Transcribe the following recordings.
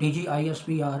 DGISPR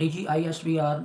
DGISPR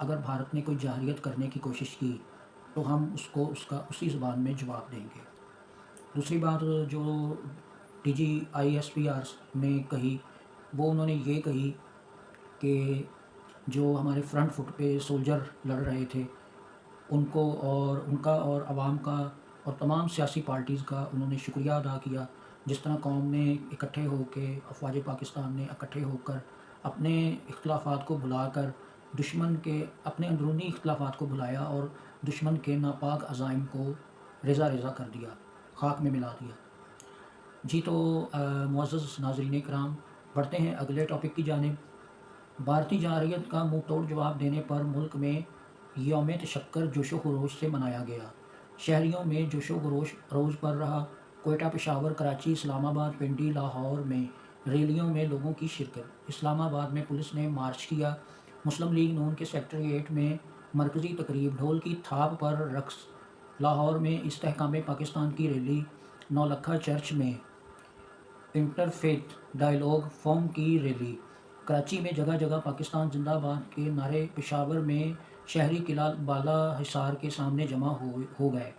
اگر بھارت نے کوئی جارحیت کرنے کی کوشش کی تو ہم اس کو اس کا اسی زبان میں جواب دیں گے۔ دوسری بات جو D G I S P R نے کہی، وہ انہوں نے یہ کہی کہ جو ہمارے فرنٹ فٹ پہ سولجر لڑ رہے تھے ان کو اور ان کا اور عوام کا اور تمام سیاسی پارٹیز کا انہوں نے شکریہ ادا کیا، جس طرح قوم نے اکٹھے ہو کے، افواج پاکستان نے اکٹھے ہو کر اپنے اختلافات کو بھلا کر دشمن کے اپنے اندرونی اختلافات کو بھلایا اور دشمن کے ناپاک عزائم کو ریزہ ریزہ کر دیا، خاک میں ملا دیا۔ جی تو معزز ناظرین کرام، بڑھتے ہیں اگلے ٹاپک کی جانب۔ بھارتی جارحیت کا منہ توڑ جواب دینے پر ملک میں یوم تشکر جوش و خروش سے منایا گیا۔ شہریوں میں جوش و خروش عروج پر رہا۔ کوئٹہ، پشاور، کراچی، اسلام آباد، پنڈی، لاہور میں ریلیوں میں لوگوں کی شرکت۔ اسلام آباد میں پولیس نے مارچ کیا۔ مسلم لیگ نون کے سیکریٹریٹ میں مرکزی تقریب، ڈھول کی تھاپ پر رقص۔ لاہور میں استحکام پاکستان کی ریلی۔ نولکھا چرچ میں انٹرفیتھ ڈائیلاگ فورم کی ریلی۔ کراچی میں جگہ جگہ پاکستان زندہ باد کے نعرے۔ پشاور میں شہری قلعہ بالا حصار کے سامنے جمع ہو گئے،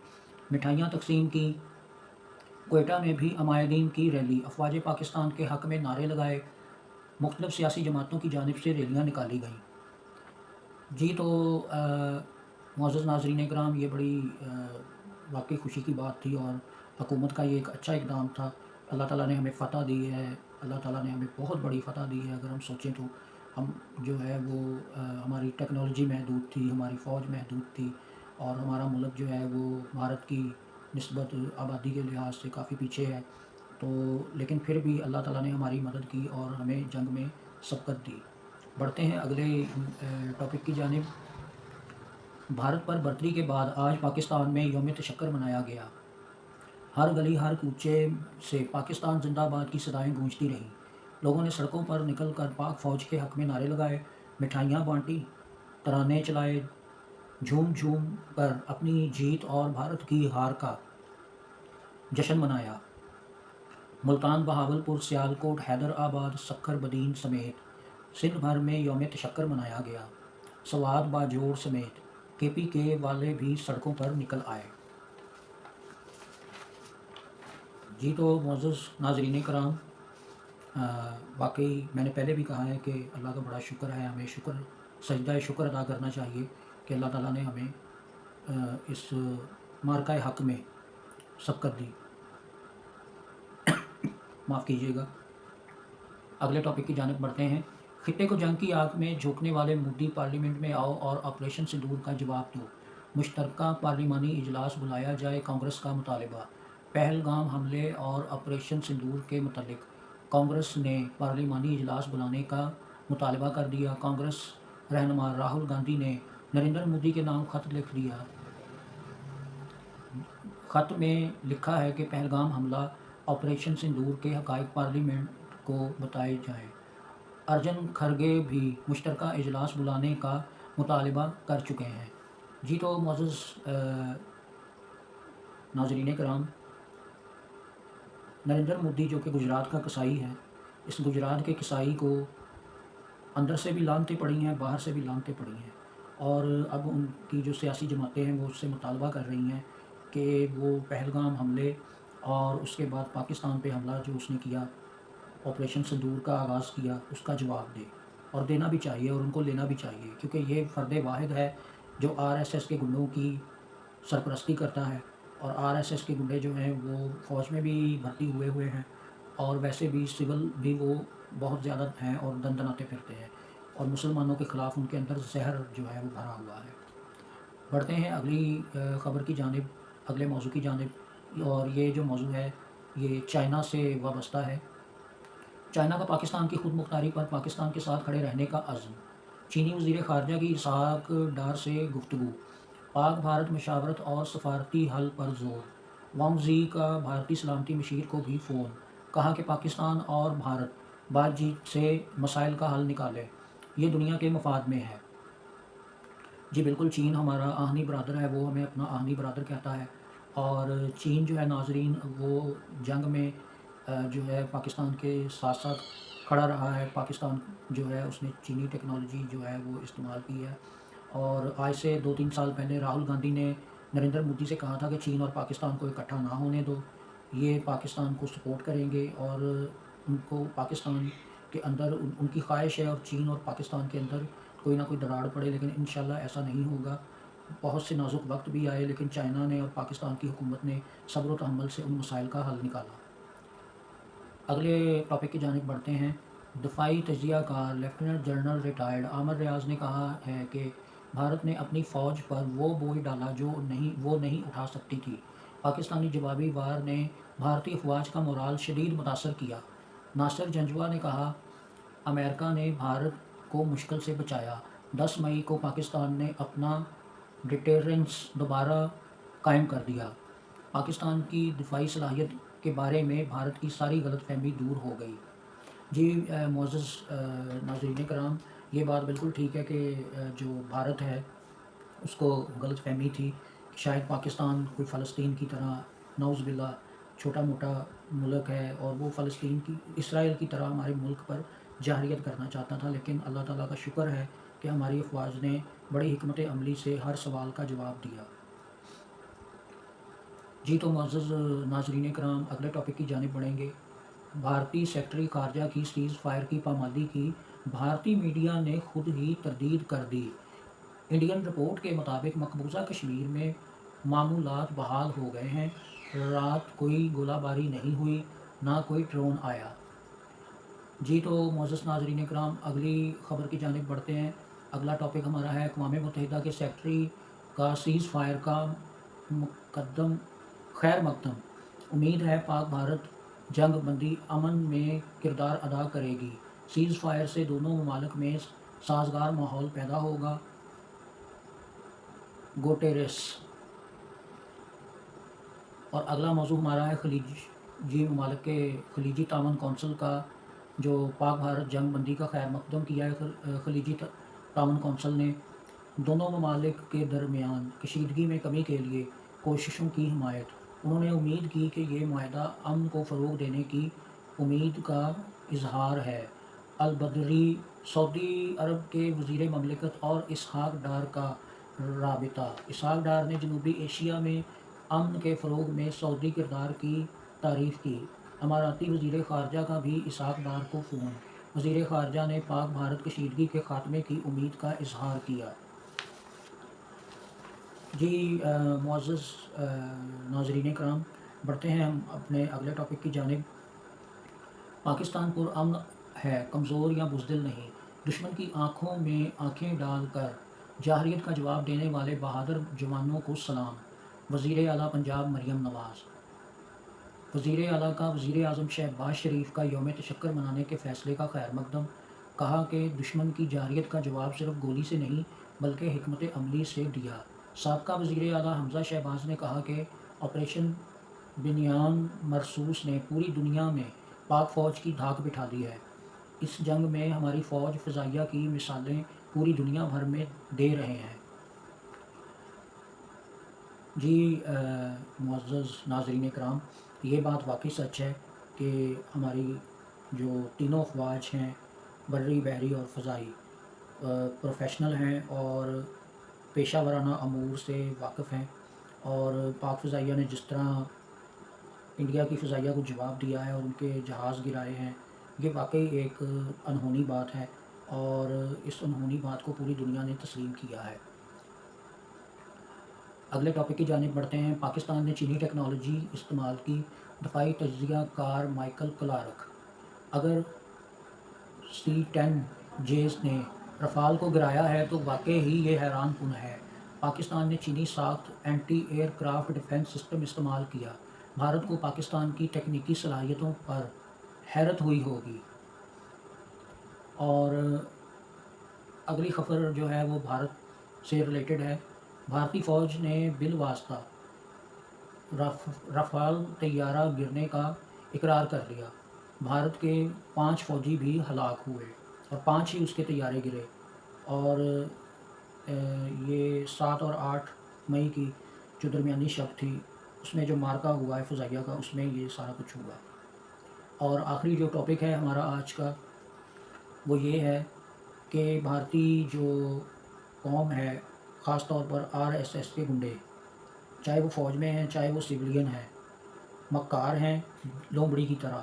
مٹھائیاں تقسیم کی۔ کوئٹہ میں بھی عمائدین کی ریلی، افواج پاکستان کے حق میں نعرے لگائے۔ مختلف سیاسی جماعتوں کی جانب سے ریلیاں نکالی گئیں۔ جی تو معزز ناظرین کرام، یہ بڑی واقعی خوشی کی بات تھی اور حکومت کا یہ ایک اچھا اقدام تھا۔ اللہ تعالیٰ نے ہمیں فتح دی ہے، اللہ تعالیٰ نے ہمیں بہت بڑی فتح دی ہے۔ اگر ہم سوچیں تو ہم جو ہے وہ ہماری ٹیکنالوجی محدود تھی، ہماری فوج محدود تھی اور ہمارا ملک جو ہے وہ بھارت کی نسبت آبادی کے لحاظ سے کافی پیچھے ہے، تو لیکن پھر بھی اللہ تعالیٰ نے ہماری مدد کی اور ہمیں جنگ میں سبقت دی۔ بڑھتے ہیں اگلے ٹاپک کی جانب۔ بھارت پر برتری کے بعد آج پاکستان میں یوم تشکر منایا گیا۔ ہر گلی ہر کوچے سے پاکستان زندہ باد کی صدائیں گونجتی رہیں۔ لوگوں نے سڑکوں پر نکل کر پاک فوج کے حق میں نعرے لگائے، مٹھائیاں بانٹی، ترانے چلائے، جھوم جھوم کر اپنی جیت اور بھارت کی ہار کا جشن منایا۔ ملتان، بہاولپور، سیالکوٹ، حیدر آباد، سکھر بدین سمیت سندھ بھر میں یوم تشکر منایا گیا۔ سوات، باجوڑ سمیت کے پی کے والے بھی سڑکوں پر نکل آئے۔ جی تو معزز ناظرین کرام، واقعی میں نے پہلے بھی کہا ہے کہ اللہ کا بڑا شکر ہے، ہمیں سجدہ شکر ادا کرنا چاہیے کہ اللہ تعالیٰ نے ہمیں اس مارکہ حق میں سبقت دی۔ معاف کیجیے گا۔ اگلے ٹاپک کی جانب بڑھتے ہیں۔ خطے کو جنگ کی آگ میں جھونکنے والے مودی، پارلیمنٹ میں آؤ اور آپریشن سندور کا جواب دو۔ مشترکہ پارلیمانی اجلاس بلایا جائے، کانگریس کا مطالبہ۔ پہلگام حملے اور آپریشن سندور کے متعلق کانگریس نے پارلیمانی اجلاس بلانے کا مطالبہ کر دیا۔ کانگریس رہنما راہل گاندھی نے نریندر مودی کے نام خط لکھ دیا۔ خط میں لکھا ہے کہ پہلگام حملہ، آپریشن سندور کے حقائق پارلیمنٹ کو بتائے جائیں۔ ارجن کھرگے بھی مشترکہ اجلاس بلانے کا مطالبہ کر چکے ہیں۔ جی تو معزز ناظرین کرام، نریندر مودی جو کہ گجرات کا قصائی ہے، اس گجرات کے قصائی کو اندر سے بھی لعنتیں پڑی ہیں، باہر سے بھی لعنتیں پڑی ہیں، اور اب ان کی جو سیاسی جماعتیں ہیں وہ اس سے مطالبہ کر رہی ہیں کہ وہ پہلگام حملے اور اس کے بعد پاکستان پہ حملہ جو اس نے کیا، آپریشن سندور کا آغاز کیا، اس کا جواب دے، اور دینا بھی چاہیے اور ان کو لینا بھی چاہیے، کیونکہ یہ فرد واحد ہے جو آر ایس ایس کے گنڈوں کی سرپرستی کرتا ہے، اور آر ایس ایس کے گنڈے جو ہیں وہ فوج میں بھی بھرتی ہوئے ہیں اور ویسے بھی سول بھی وہ بہت زیادہ ہیں اور دندناتے پھرتے ہیں، اور مسلمانوں کے خلاف ان کے اندر زہر جو ہے وہ بھرا ہوا ہے۔ بڑھتے ہیں اگلی خبر کی جانب، اگلے موضوع کی جانب، اور یہ جو موضوع ہے یہ چائنا سے وابستہ ہے۔ چائنا کا پاکستان کی خود مختاری پر پاکستان کے ساتھ کھڑے رہنے کا عزم۔ چینی وزیر خارجہ کی اسحاق ڈار سے گفتگو۔ پاک بھارت مشاورت اور سفارتی حل پر زور۔ وانگ زی کا بھارتی سلامتی مشیر کو بھی فون، کہا کہ پاکستان اور بھارت بات چیت سے مسائل کا حل نکالے، یہ دنیا کے مفاد میں ہے۔ جی بالکل، چین ہمارا آہنی برادر ہے، وہ ہمیں اپنا آہنی برادر کہتا ہے، اور چین جو ہے ناظرین وہ جنگ میں جو ہے پاکستان کے ساتھ ساتھ کھڑا رہا ہے۔ پاکستان جو ہے اس نے چینی ٹیکنالوجی جو ہے وہ استعمال کی ہے، اور آج سے 2-3 سال پہلے راہل گاندھی نے نریندر مودی سے کہا تھا کہ چین اور پاکستان کو اکٹھا نہ ہونے دو، یہ پاکستان کو سپورٹ کریں گے اور ان کو پاکستان کے اندر ان کی خواہش ہے اور چین اور پاکستان کے اندر کوئی نہ کوئی دراڑ پڑے، لیکن انشاءاللہ ایسا نہیں ہوگا۔ بہت سے نازک وقت بھی آئے لیکن چائنا نے اور پاکستان کی حکومت نے صبر و تحمل سے ان مسائل کا حل نکالا۔ اگلے ٹاپک کی جانب بڑھتے ہیں۔ دفاعی تجزیہ کار لیفٹیننٹ جنرل ریٹائرڈ عامر ریاض نے کہا ہے کہ بھارت نے اپنی فوج پر وہ بوجھ ڈالا جو وہ نہیں اٹھا سکتی تھی۔ پاکستانی جوابی وار نے بھارتی افواج کا مورال شدید متاثر کیا۔ ناصر جنجوا نے کہا، امریکہ نے بھارت کو مشکل سے بچایا۔ 10 مئی کو پاکستان نے اپنا ڈیٹرنس دوبارہ قائم کر دیا۔ پاکستان کی دفاعی صلاحیت کے بارے میں بھارت کی ساری غلط فہمی دور ہو گئی۔ جی معزز ناظرین کرام، یہ بات بالکل ٹھیک ہے کہ جو بھارت ہے اس کو غلط فہمی تھی کہ شاید پاکستان کوئی فلسطین کی طرح نعوذ باللہ چھوٹا موٹا ملک ہے اور وہ فلسطین کی اسرائیل کی طرح ہمارے ملک پر جارحیت کرنا چاہتا تھا، لیکن اللہ تعالیٰ کا شکر ہے کہ ہماری افواج نے بڑی حکمت عملی سے ہر سوال کا جواب دیا۔ جی تو معزز ناظرین کرام، اگلے ٹاپک کی جانب بڑھیں گے۔ بھارتی سیکرٹری خارجہ کی سیز فائر کی پامالی کی بھارتی میڈیا نے خود ہی تردید کر دی۔ انڈین رپورٹ کے مطابق مقبوضہ کشمیر میں معمولات بحال ہو گئے ہیں۔ رات کوئی گولہ باری نہیں ہوئی، نہ کوئی ڈرون آیا۔ جی تو معزز ناظرین کرام، اگلی خبر کی جانب بڑھتے ہیں۔ اگلا ٹاپک ہمارا ہے اقوام متحدہ کے سیکرٹری کا سیز فائر کا خیر مقدم۔ امید ہے پاک بھارت جنگ بندی امن میں کردار ادا کرے گی۔ سیز فائر سے دونوں ممالک میں سازگار ماحول پیدا ہوگا، گوٹیرس۔ اور اگلا موضوع ہمارا ہے خلیجی ممالک کے خلیجی تعاون کونسل کا جو پاک بھارت جنگ بندی کا خیر مقدم کیا ہے۔ خلیجی تعاون کونسل نے دونوں ممالک کے درمیان کشیدگی میں کمی کے لیے کوششوں کی حمایت۔ انہوں نے امید کی کہ یہ معاہدہ امن کو فروغ دینے کی امید کا اظہار ہے۔ البدری سعودی عرب کے وزیر مملکت اور اسحاق ڈار کا رابطہ۔ اسحاق ڈار نے جنوبی ایشیا میں امن کے فروغ میں سعودی کردار کی تعریف کی۔ اماراتی وزیر خارجہ کا بھی اسحاق ڈار کو فون۔ وزیر خارجہ نے پاک بھارت کشیدگی کے خاتمے کی امید کا اظہار کیا۔ جی معزز ناظرین کرام، بڑھتے ہیں ہم اپنے اگلے ٹاپک کی جانب۔ پاکستان پر امن ہے، کمزور یا بزدل نہیں۔ دشمن کی آنکھوں میں آنکھیں ڈال کر جارحیت کا جواب دینے والے بہادر جوانوں کو سلام۔ وزیر اعلیٰ پنجاب مریم نواز۔ وزیر اعلیٰ کا وزیر اعظم شہباز شریف کا یوم تشکر منانے کے فیصلے کا خیر مقدم۔ کہا کہ دشمن کی جارحیت کا جواب صرف گولی سے نہیں بلکہ حکمت عملی سے دیا۔ سابقہ وزیر اعلیٰ حمزہ شہباز نے کہا کہ آپریشن بنیان مرصوص نے پوری دنیا میں پاک فوج کی دھاک بٹھا دی ہے۔ اس جنگ میں ہماری فوج فضائیہ کی مثالیں پوری دنیا بھر میں دے رہے ہیں۔ جی معزز ناظرین کرام، یہ بات واقعی سچ ہے کہ ہماری جو تینوں افواج ہیں، بری بحری اور فضائی، پروفیشنل ہیں اور پیشہ ورانہ امور سے واقف ہیں، اور پاک فضائیہ نے جس طرح انڈیا کی فضائیہ کو جواب دیا ہے اور ان کے جہاز گرائے ہیں، یہ واقعی ایک انہونی بات ہے اور اس انہونی بات کو پوری دنیا نے تسلیم کیا ہے۔ اگلے ٹاپک کی جانب بڑھتے ہیں۔ پاکستان نے چینی ٹیکنالوجی استعمال کی، دفاعی تجزیہ کار مائیکل کلارک۔ اگر C-10 جیز نے رفال کو گرایا ہے تو واقعی ہی یہ حیران کن ہے۔ پاکستان نے چینی ساخت anti aircraft defence system استعمال کیا۔ بھارت کو پاکستان کی تکنیکی صلاحیتوں پر حیرت ہوئی ہوگی۔ اور اگلی خبر جو ہے وہ بھارت سے ریلیٹڈ ہے۔ بھارتی فوج نے بالواسطہ رافال طیارہ گرنے کا اقرار کر لیا۔ بھارت کے 5 فوجی بھی ہلاک ہوئے اور 5 ہی اس کے طیارے گرے، اور یہ 7 اور 8 مئی کی جو درمیانی شب تھی اس میں جو مارکہ ہوا ہے فضائیہ کا، اس میں یہ سارا کچھ ہوا۔ اور آخری جو ٹاپک ہے ہمارا آج کا وہ یہ ہے کہ بھارتی جو قوم ہے، خاص طور پر RSS کے گنڈے، چاہے وہ فوج میں ہیں چاہے وہ سویلین ہیں، مکار ہیں لومڑی کی طرح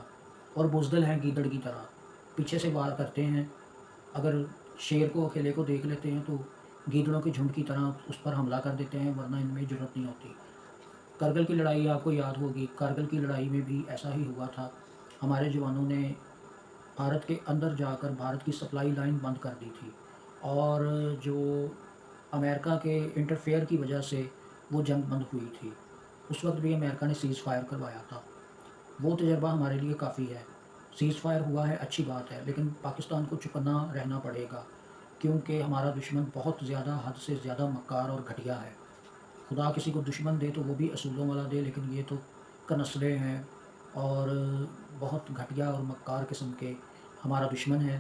اور بزدل ہیں گیدڑ کی طرح، پیچھے سے وار کرتے ہیں۔ اگر شیر کو اکیلے کو دیکھ لیتے ہیں تو گیدڑوں کے جھنڈ کی طرح اس پر حملہ کر دیتے ہیں، ورنہ ان میں جرأت نہیں ہوتی۔ کرگل کی لڑائی آپ کو یاد ہوگی، کرگل کی لڑائی میں بھی ایسا ہی ہوا تھا۔ ہمارے جوانوں نے بھارت کے اندر جا کر بھارت کی سپلائی لائن بند کر دی تھی، اور جو امریکہ کے انٹرفیئر کی وجہ سے وہ جنگ بند ہوئی تھی۔ اس وقت بھی امریکہ نے سیز فائر کروایا تھا۔ وہ تجربہ ہمارے لیے کافی ہے۔ سیز فائر ہوا ہے، اچھی بات ہے، لیکن پاکستان کو چکنا رہنا پڑے گا، کیونکہ ہمارا دشمن بہت زیادہ، حد سے زیادہ مکار اور گھٹیا ہے۔ خدا کسی کو دشمن دے تو وہ بھی اصولوں والا دے، لیکن یہ تو کنسلے ہیں اور بہت گھٹیا اور مکار قسم کے ہمارا دشمن ہے۔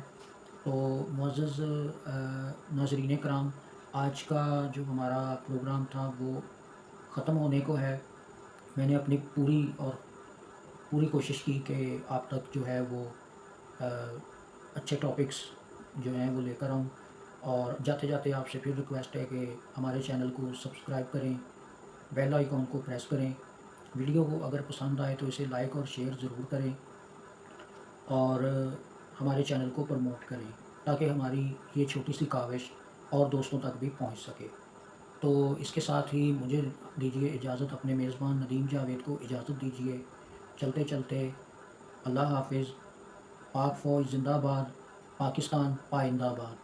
تو معزز ناظرین کرام، آج کا جو ہمارا پروگرام تھا وہ ختم ہونے کو ہے۔ میں نے اپنی پوری کوشش کی کہ آپ تک جو ہے وہ اچھے ٹاپکس جو ہیں وہ لے کر آؤں، اور جاتے جاتے آپ سے پھر ریکویسٹ ہے کہ ہمارے چینل کو سبسکرائب کریں، بیل آئیکن کو پریس کریں، ویڈیو کو اگر پسند آئے تو اسے لائک اور شیئر ضرور کریں، اور ہمارے چینل کو پروموٹ کریں تاکہ ہماری یہ چھوٹی سی کاوش اور دوستوں تک بھی پہنچ سکے۔ تو اس کے ساتھ ہی مجھے دیجیے اجازت، اپنے میزبان ندیم جاوید کو اجازت دیجیے۔ چلتے چلتے اللہ حافظ۔ پاک فوج زندہ باد، پاکستان پائندہ باد۔